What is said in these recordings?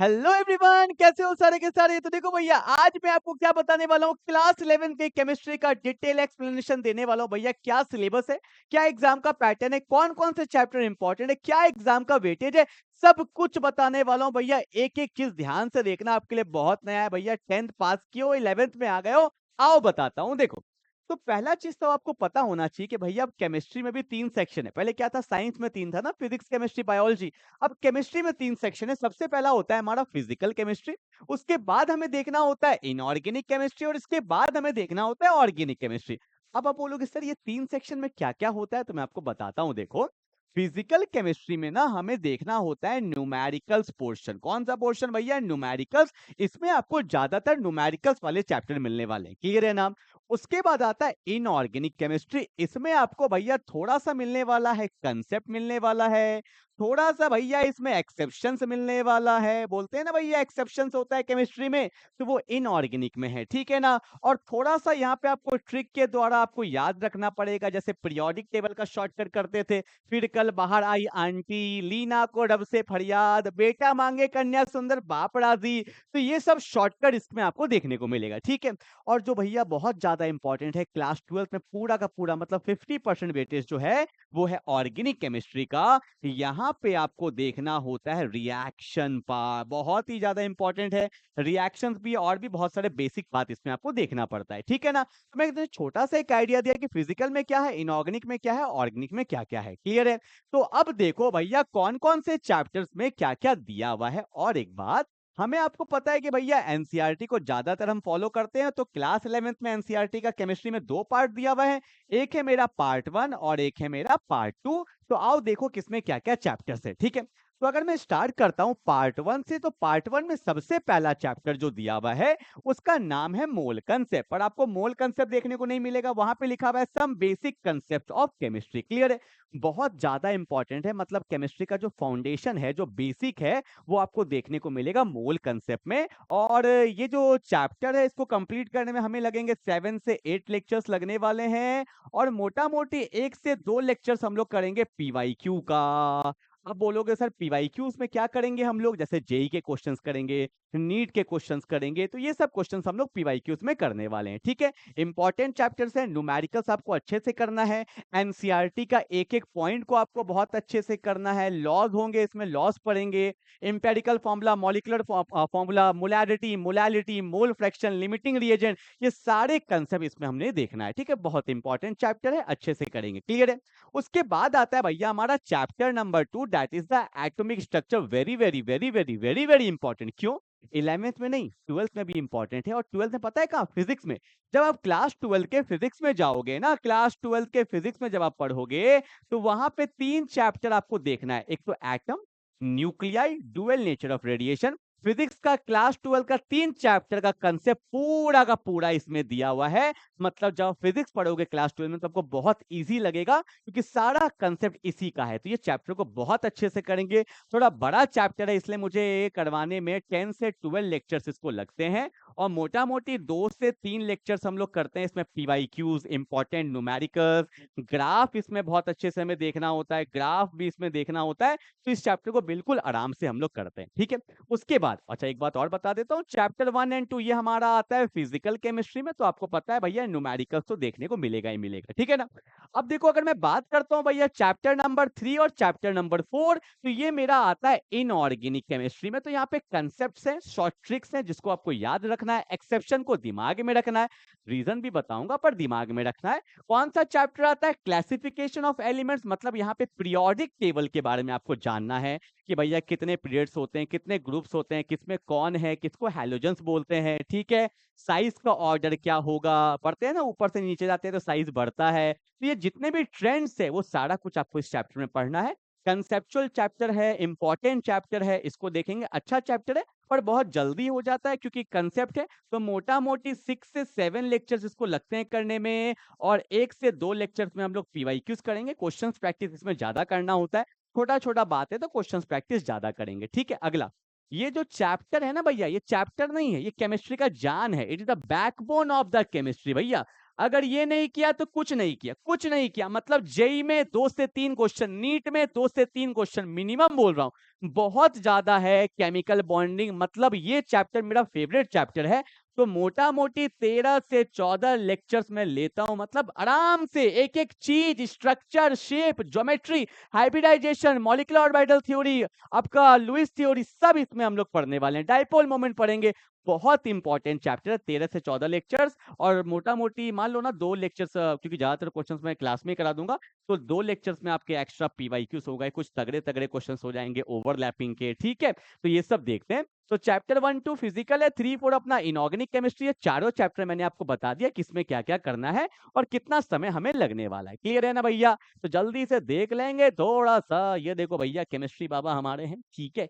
Hello everyone, कैसे हो सारे के सारे। तो देखो भैया, आज मैं आपको क्या बताने वाला हूँ, क्लास 11 के केमिस्ट्री का डिटेल एक्सप्लेनेशन देने वाला हूँ। भैया क्या सिलेबस है, क्या एग्जाम का पैटर्न है, कौन कौन से चैप्टर इंपॉर्टेंट है, क्या एग्जाम का वेटेज है, सब कुछ बताने वाला हूँ। भैया एक एक चीज ध्यान से देखना, आपके लिए बहुत नया है। भैया 10th पास किए हो, 11th में आ गए हो, आओ बताता हूँ। देखो, तो पहला चीज तो आपको पता होना चाहिए कि भैया अब केमिस्ट्री में भी 3 सेक्शन है। पहले क्या था, साइंस में 3 था ना, फिजिक्स केमिस्ट्री बायोलॉजी। अब केमिस्ट्री में 3 सेक्शन है। सबसे पहला होता है हमारा फिजिकल केमिस्ट्री, उसके बाद हमें देखना होता है इनऑर्गेनिक केमिस्ट्री, और इसके बाद हमें देखना होता है ऑर्गेनिक केमिस्ट्री। अब आप बोलोगे सर ये 3 सेक्शन में क्या-क्या होता है, तो मैं आपको बताता हूँ। देखो, फिजिकल केमिस्ट्री में ना हमें देखना होता है न्यूमेरिकल्स पोर्शन। कौन सा पोर्शन भैया, न्यूमेरिकल्स। इसमें आपको ज्यादातर न्यूमेरिकल्स वाले चैप्टर मिलने वाले हैं, क्लियर है ना। उसके बाद आता है इनऑर्गेनिक केमिस्ट्री। इसमें आपको भैया थोड़ा सा मिलने वाला है कंसेप्ट मिलने वाला है, थोड़ा सा भैया इसमें एक्सेप्शंस मिलने वाला है। बोलते हैं ना भैया एक्सेप्शंस होता है केमिस्ट्री में, तो वो इनऑर्गेनिक में है, ठीक है ना। और थोड़ा सा यहाँ पे आपको ट्रिक के द्वारा आपको याद रखना पड़ेगा, जैसे पीरियोडिक टेबल का शॉर्टकट करते थे। फिर कल बाहर आई आंटी, लीना को रब से फरियाद, बेटा मांगे कन्या सुंदर बाप राजी। तो ये सब शॉर्टकट इसमें आपको देखने को मिलेगा, ठीक है। और जो भैया बहुत ज्यादा इंपॉर्टेंट है, क्लास 12 में पूरा का पूरा मतलब 50% वेटेज जो है वो है ऑर्गेनिक केमिस्ट्री का। यहाँ पे आपको देखना होता है रिएक्शन पार्ट, बहुत ही ज्यादा इंपॉर्टेंट है। रिएक्शंस भी और भी बहुत सारे बेसिक बात इसमें आपको देखना पड़ता है, ठीक है ना। तो मैं एक छोटा सा एक आइडिया दिया कि फिजिकल में क्या है, इनऑर्गेनिक में क्या है, ऑर्गेनिक में क्या क्या है, क्लियर है। तो अब देखो भैया कौन कौन से चैप्टर्स में क्या क्या दिया हुआ है। और एक बात, हमें आपको पता है कि भैया एनसीईआरटी को ज्यादातर हम फॉलो करते हैं, तो क्लास 11th में एनसीईआरटी का केमिस्ट्री में 2 पार्ट दिया हुआ है। एक है मेरा पार्ट 1 और एक है मेरा पार्ट 2। तो आओ देखो किसमें क्या क्या चैप्टर्स है, ठीक है। तो अगर मैं स्टार्ट करता हूं पार्ट 1 से, तो पार्ट 1 में सबसे पहला चैप्टर जो दिया हुआ है उसका नाम है मोल कंसेप्ट। पर आपको मोल कंसेप्ट देखने को नहीं मिलेगा, वहां पे लिखा हुआ है some basic concept of chemistry, clear है। बहुत ज्यादा इंपॉर्टेंट है, मतलब केमिस्ट्री का जो फाउंडेशन है, जो बेसिक है, वो आपको देखने को मिलेगा मोल कंसेप्ट में। और ये जो चैप्टर है इसको कंप्लीट करने में हमें लगेंगे 7 से 8 लेक्चर्स लगने वाले हैं। और मोटा मोटी 1 से 2 लेक्चर्स हम लोग करेंगे पीवाईक्यू का। अब बोलोगे सर पीवाईक्यूज में क्या करेंगे हम लोग, जैसे जेई के क्वेश्चंस करेंगे, नीट के क्वेश्चंस करेंगे, तो ये सब क्वेश्चंस हम लोग पीवाईक्यूज में करने वाले हैं, ठीक है। इंपॉर्टेंट चैप्टर्स है, न्यूमेरिकल्स आपको अच्छे से करना है, एनसीईआरटी का एक एक पॉइंट को आपको बहुत अच्छे से करना है। लॉज होंगे, इसमें लॉज पढ़ेंगे, empirical formula, molecular formula, molarity, molality, mole fraction, limiting reagent, ये सारे कंसेप्ट इसमें हमने देखना है, ठीक है। बहुत इंपॉर्टेंट चैप्टर है, अच्छे से करेंगे, क्लियर है। उसके बाद आता है भैया हमारा chapter number 2, that is the atomic structure. Very very very very very very important. क्यों, 11th में नहीं, 12th में भी इंपॉर्टेंट है। और 12th में पता है कहाँ, फिजिक्स में। जब आप क्लास 12 के फिजिक्स में जाओगे ना, क्लास 12 के फिजिक्स में जब आप पढ़ोगे, तो वहां पे 3 चैप्टर आपको देखना है। एक तो atom, nuclei, dual nature of radiation. Physics का क्लास 12 का 3 चैप्टर का कंसेप्ट पूरा का पूरा इसमें दिया हुआ है। मतलब जब फिजिक्स पढ़ोगे क्लास 12 में तो आपको बहुत इजी लगेगा, क्योंकि सारा कंसेप्ट इसी का है। तो ये चैप्टर को बहुत अच्छे से करेंगे। थोड़ा बड़ा चैप्टर है, इसलिए मुझे ये करवाने में 10 से 12 लेक्चर्स इसको लगते हैं। और मोटा मोटी 2 से 3 लेक्चर्स हम लोग करते हैं इसमें पीवाईक्यूज, इंपॉर्टेंट न्यूमेरिकल्स, ग्राफ इसमें बहुत अच्छे से हमें देखना होता है, ग्राफ भी इसमें देखना होता है। तो इस चैप्टर को बिल्कुल आराम से हम लोग करते हैं, ठीक है। उसके बाद अच्छा एक बात और बता देता हूँ, चैप्टर 1 एंड 2 ये हमारा आता है फिजिकल केमिस्ट्री में, तो आपको पता है भैया न्यूमेरिकल्स तो देखने को मिलेगा ही मिलेगा, ठीक है ना। अब देखो, अगर मैं बात करता हूँ भैया चैप्टर नंबर 3 और चैप्टर नंबर 4, तो ये मेरा आता है इनऑर्गेनिक केमिस्ट्री में। तो यहाँ पे कंसेप्ट्स हैं, शॉर्ट ट्रिक्स हैं, जिसको आपको याद रखना है, एक्सेप्शन को दिमाग में रखना है। रीजन भी बताऊंगा पर दिमाग में रखना है। कौन सा चैप्टर आता है, क्लासिफिकेशन ऑफ एलिमेंट्स, मतलब यहाँ पे पीरियोडिक टेबल के बारे में आपको जानना है कि भैया कितने पीरियड्स होते हैं, कितने ग्रुप्स होते हैं, किसमें कौन है, किसको हैलोजेंस बोलते हैं, ठीक है। साइज का ऑर्डर क्या होगा, बढ़ते हैं ना, ऊपर से नीचे जाते हैं तो साइज बढ़ता है। तो ये जितने भी ट्रेंड्स है वो सारा कुछ आपको इस चैप्टर में पढ़ना है। कंसेप्चुअल चैप्टर है, इंपॉर्टेंट चैप्टर है, इसको देखेंगे, अच्छा चैप्टर है। पर बहुत जल्दी हो जाता है क्योंकि कंसेप्ट है, तो मोटा मोटी 6 से 7 लेक्चर्स इसको लगते हैं करने में। और 1 से 2 लेक्चर्स में हम लोग पीवाईक्यूज करेंगे, क्वेश्चंस प्रैक्टिस इसमें ज्यादा करना होता है। छोटा छोटा बात है तो क्वेश्चंस प्रैक्टिस ज्यादा करेंगे, ठीक है। अगला, ये जो चैप्टर है ना भैया, ये चैप्टर नहीं है, ये केमिस्ट्री का जान है, it is the backbone of the chemistry भैया। अगर ये नहीं किया तो कुछ नहीं किया, कुछ नहीं किया। मतलब जेई में 2 से 3 क्वेश्चन, नीट में 2 से 3 क्वेश्चन मिनिमम बोल रहा हूँ। बहुत ज़्यादा है केमिकल बॉन्डिंग, मतलब ये चैप्टर मेरा फेवरेट चैप्टर है। तो मोटा-मोटी 13 से 14 लेक्चर्स मैं लेता हूँ, मतलब आराम से एक-एक चीज़, structure, shape, geometry, hybridization, molecular orbital theory, आपका लुईस थ्योरी, सब इसमें हम लोग पढ़ने वाले हैं। डाइपोल मोमेंट पढ़ेंगे। बहुत इंपॉर्टेंट चैप्टर है, 13 से 14 लेक्चर्स। और मोटा-मोटी मान लो ना 2 लेक्चर्स, क्योंकि ज़्यादातर क्वेश्चंस मैं क्लास में ही करा दूँगा, तो 2 लेक्चर्स में आपके एक्स्ट्रा पीवाईक्यूज़ हो गए, कुछ तगड़े-तगड़े क्वेश्चंस हो जाएँगे ओवरलैपिंग के, ठीक है? तो ये सब देखते हैं। तो चैप्टर 1-2 फिजिकल है, 3-4 अपना इनऑर्गेनिक केमिस्ट्री है। चारों चैप्टर मैंने आपको बता दिया किसमें क्या-क्या करना है और कितना समय हमें लगने वाला है। क्लियर है ना भैया? तो जल्दी से देख लेंगे थोड़ा-सा। ये देखो भैया केमिस्ट्री बाबा हमारे हैं, ठीक है?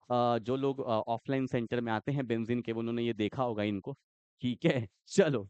जो लोग ऑफलाइन सेंटर में आते हैं बेंजीन के, उन्होंने ये देखा होगा इनको, ठीक है? चलो,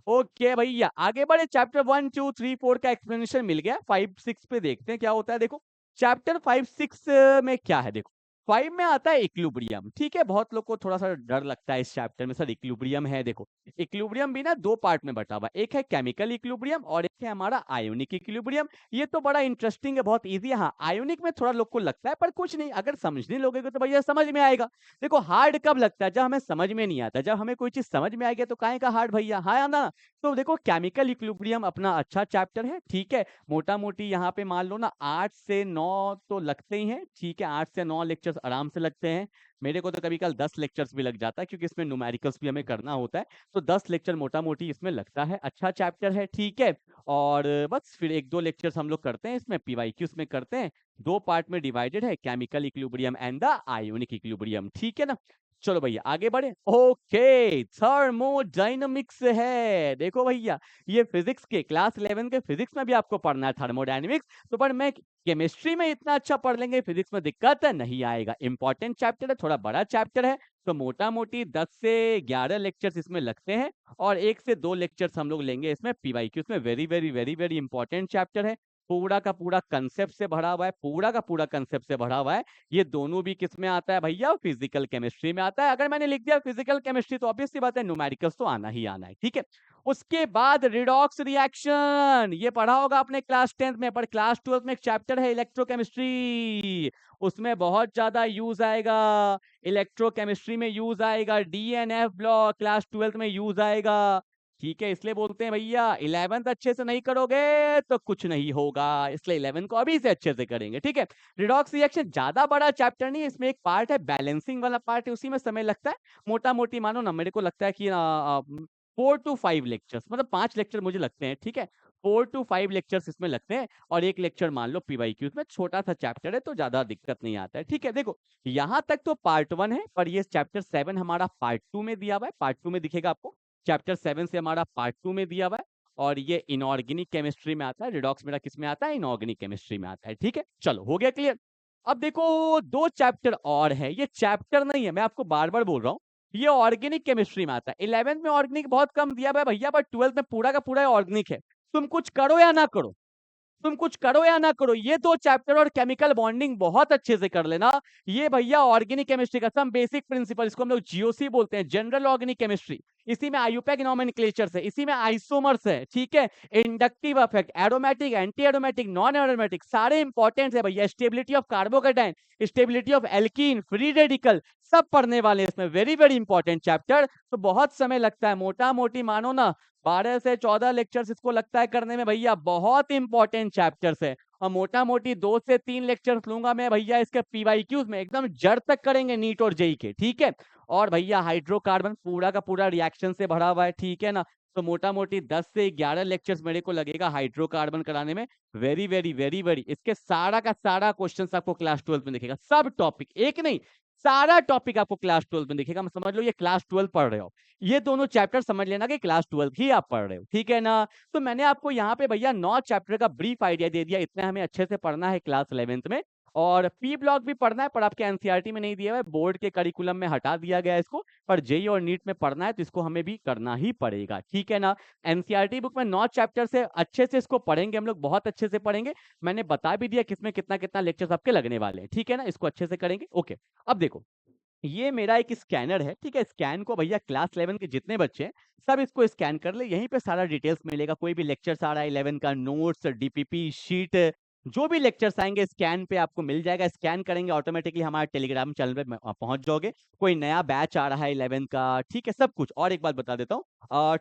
ओके भैया, आगे बढ़े। चैप्टर 1, 2, 3, 4 का एक्सप्लेनेशन मिल गया। 5, 6 पे देखते हैं क्या होता है। देखो, चैप्टर 5, 6 में क्या है देखो। 5 में आता है इक्विलिब्रियम, ठीक है? बहुत लोग को थोड़ा-सा डर लगता है इस चैप्टर में, सर इक्विलिब्रियम है। देखो, इक्विलिब्रियम भी ना 2 पार्ट में बँटा हुआ है। एक है केमिकल इक्विलिब्रियम और एक है हमारा आयोनिक इक्विलिब्रियम। ये तो बड़ा इंटरेस्टिंग है, बहुत ईज़ी है। हाँ, आयोनिक में थोड़ा लोग को लगता है, पर कुछ नहीं, अगर समझने लगोगे तो भैया समझ में आएगा। देखो, हार्ड कब लगता है? जब हमें समझ में नहीं आता। जब हमें कोई चीज़ समझ में आएगी तो काहे का हार्ड भैया, हाँ या ना? तो देखो, केमिकल इक्विलिब्रियम अपना अच्छा चैप्टर है, ठीक है? मोटा-मोटी यहाँ पे मान लो ना 8 से 9 तो लगते ही हैं, ठीक है? 8 से 9 लेक्चर्स आराम से लगते हैं। मेरे को तो कभी-कभार 10 लेक्चर्स भी लग जाता है, क्योंकि इसमें न्यूमेरिकल्स भी हमें करना होता है। तो 10 लेक्चर मोटा-मोटी इसमें लगता है, अच्छा चैप्टर है, ठीक है? और बस फिर 1-2 लेक्चर्स हम लोग करते हैं इसमें, पीवाईक्यूज़ में करते हैं। 2 पार्ट में डिवाइडेड है, chemical equilibrium and the ionic equilibrium, ठीक है ना? चलो भैया आगे बढ़े। ओके, थर्मोडायनामिक्स है। देखो भैया, ये फिजिक्स के क्लास 11 के फिजिक्स में भी आपको पढ़ना है थर्मोडायनामिक्स। तो पर मैं केमिस्ट्री में इतना अच्छा पढ़ लेंगे, फिजिक्स में दिक्कत है, नहीं आएगा। इंपॉर्टेंट चैप्टर है, थोड़ा बड़ा चैप्टर है। तो मोटा-मोटी 10 से 11 लेक्चर्स इसमें लगते हैं और 1 से 2 लेक्चर्स हम लोग लेंगे इसमें पीवाईक्यूज़ में। Very, very, very, very important chapter है। पूरा का पूरा कांसेप्ट से भरा हुआ है, पूरा का पूरा कांसेप्ट से भरा हुआ है। ये दोनों भी किसमें आता है भैया? फिजिकल केमिस्ट्री में आता है। अगर मैंने लिख दिया फिजिकल केमिस्ट्री तो ऑब्वियस सी बात है न्यूमेरिकल्स तो आना ही आना है, ठीक है? उसके बाद रिडॉक्स रिएक्शन, ये पढ़ा होगा आपने क्लास 10th में, पर क्लास 12th में एक चैप्टर है इलेक्ट्रोकेमिस्ट्री, उसमें बहुत ज़्यादा यूज़ आएगा। इलेक्ट्रोकेमिस्ट्री में यूज़ आएगा, डीएनएफ ब्लॉक क्लास 12th में यूज़ आएगा। ठीक है, इसलिए बोलते हैं भैया 11th अच्छे से नहीं करोगे तो कुछ नहीं होगा, इसलिए 11th को अभी से अच्छे से करेंगे, ठीक है? रिडॉक्स रिएक्शन ज़्यादा बड़ा चैप्टर नहीं है, इसमें एक पार्ट है बैलेंसिंग वाला पार्ट है, उसी में समय लगता है। मोटा-मोटी मानो ना मेरे को लगता है कि 4 टू 5 लेक्चर्स, मतलब 5 लेक्चर मुझे लगते हैं, ठीक है? 4 टू 5 लेक्चर्स इसमें लगते हैं और 1 लेक्चर मान लो पीवाईक्यूज़ में, छोटा-सा चैप्टर है तो ज़्यादा दिक्कत नहीं आता है, ठीक है? देखो, यहाँ तक तो पार्ट 1 है, पर ये चैप्टर 7 हमारा पार्ट 2 में दिया हुआ है, पार्ट 2 में दिखेगा आपको। चैप्टर 7 से हमारा पार्ट 2 में दिया हुआ है और ये इनऑर्गेनिक केमिस्ट्री में आता है। रिडॉक्स मेरा किस में आता है? इनऑर्गेनिक केमिस्ट्री में आता है, ठीक है? चलो, हो गया क्लियर? अब देखो 2 चैप्टर और है, ये चैप्टर नहीं है, मैं आपको बार-बार बोल रहा हूँ, ये ऑर्गेनिक केमिस्ट्री में आता है। 11th में ऑर्गेनिक बहुत कम दिया हुआ है भैया, बट 12th में पूरा का पूरा ऑर्गेनिक है। तुम कुछ करो या ना करो, तुम कुछ करो या ना करो, ये 2 चैप्टर और केमिकल बॉन्डिंग बहुत अच्छे से कर लेना। ये भैया ऑर्गेनिक केमिस्ट्री का सम बेसिक प्रिंसिपल, इसको हम लोग जीओसी बोलते हैं, जनरल ऑर्गेनिक केमिस्ट्री। इसी में आईयूपैक नोमेनक्लेचर्स है, इसी में आइसोमर्स है, ठीक है? Inductive effect, aromatic, anti aromatic, non aromatic, सारे इंपॉर्टेंट है भैया। Stability of carbocation, stability of alkene, free radical, सब पढ़ने वाले हैं इसमें। Very, very important chapter. तो बहुत समय लगता है, मोटा-मोटी मानो ना 12 से 14 लेक्चर्स इसको लगता है करने में भैया, बहुत इंपॉर्टेंट चैप्टर्स है। और मोटा-मोटी 2 से 3 लेक्चर्स लूँगा मैं भैया इसके पीवाईक्यूज़ में, एकदम जड़ तक करेंगे नीट और जेईई के, ठीक है? और भैया हाइड्रोकार्बन पूरा का पूरा रिएक्शन से भरा हुआ है, ठीक है ना? तो मोटा-मोटी 10 से 11 लेक्चर्स मेरे को लगेगा हाइड्रोकार्बन कराने में। वेरी, वेरी, वेरी, वेरी, इसके सारा का सारा क्वेश्चन्स आपको क्लास 12 में दिखेगा। सब टॉपिक, एक नहीं, सारा टॉपिक आपको क्लास 12 में दिखेगा। समझ लो ये क्लास 12 पढ़ रहे हो। ये दोनों चैप्टर समझ लेना कि क्लास 12 ही आप पढ़ रहे हो, ठीक है ना? तो मैंने आपको यहाँ पे भैया 9 चैप्टर का ब्रीफ आइडिया दे दिया, इतना हमें अच्छे से पढ़ना है क्लास 11th में। और पी ब्लॉक भी पढ़ना है, पर आपके एनसीईआरटी में नहीं दिया हुआ है, बोर्ड के करिकुलम में हटा दिया गया है इसको। पर जेईई और नीट में पढ़ना है तो इसको हमें भी करना ही पड़ेगा, ठीक है ना? एनसीईआरटी बुक में 9 चैप्टर से अच्छे से इसको पढ़ेंगे हम लोग, बहुत अच्छे से पढ़ेंगे। मैंने बता भी दिया किसमें कितना-कितना लेक्चर्स आपके लगने वाले हैं, ठीक है ना? इसको अच्छे से करेंगे, ओके। अब देखो ये मेरा एक स्कैनर है, ठीक है? स्कैन को भैया क्लास 11 के जितने बच्चे हैं, सब इसको स्कैन कर ले, यहीं पे सारा डिटेल्स मिलेगा। कोई भी लेक्चर्स आ रहा है 11 का, नोट्स, डीपीपी, शीट, जो भी लेक्चर्स आएँगे स्कैन पे आपको मिल जाएगा। स्कैन करेंगे ऑटोमैटिकली हमारे टेलीग्राम चैनल पे पहुँच जाओगे। कोई नया बैच आ रहा है 11 का, ठीक है? सब कुछ। और एक बात बता देता हूँ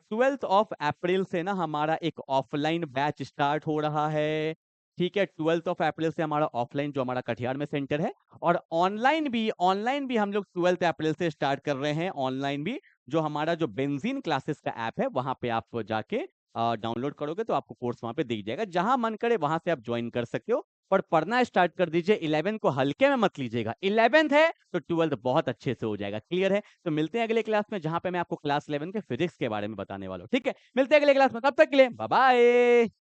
12th ऑफ अप्रैल से ना हमारा एक ऑफलाइन बैच स्टार्ट हो रहा है, ठीक है? 12th ऑफ अप्रैल से हमारा ऑफलाइन जो हमारा कटिहार में सेंटर है और ऑनलाइन भी हम लोग 12th अप्रैल से स्टार्ट कर रहे हैं ऑनलाइन भी, जो हमारा जो बेंज़ीन क्लासेस का ऐप है, वहाँ पे आप जाके डाउनलोड करोगे तो आपको कोर्स वहाँ पे दिख जाएगा। जहाँ मन करे वहाँ से आप जॉइन कर सकते हो, पर पढ़ना स्टार्ट कर दीजिए। 11 को हल्के में मत लीजिएगा। 11th है तो 12th बहुत अच्छे से हो जाएगा, क्लियर है? तो मिलते हैं अगले क्लास में जहाँ पे मैं आपको क्लास 11 के फिजिक्स के बारे में बताने वाला हूँ, ठीक है? मिलते हैं अगले क्लास में, तब तक के लिए बाय-बाय।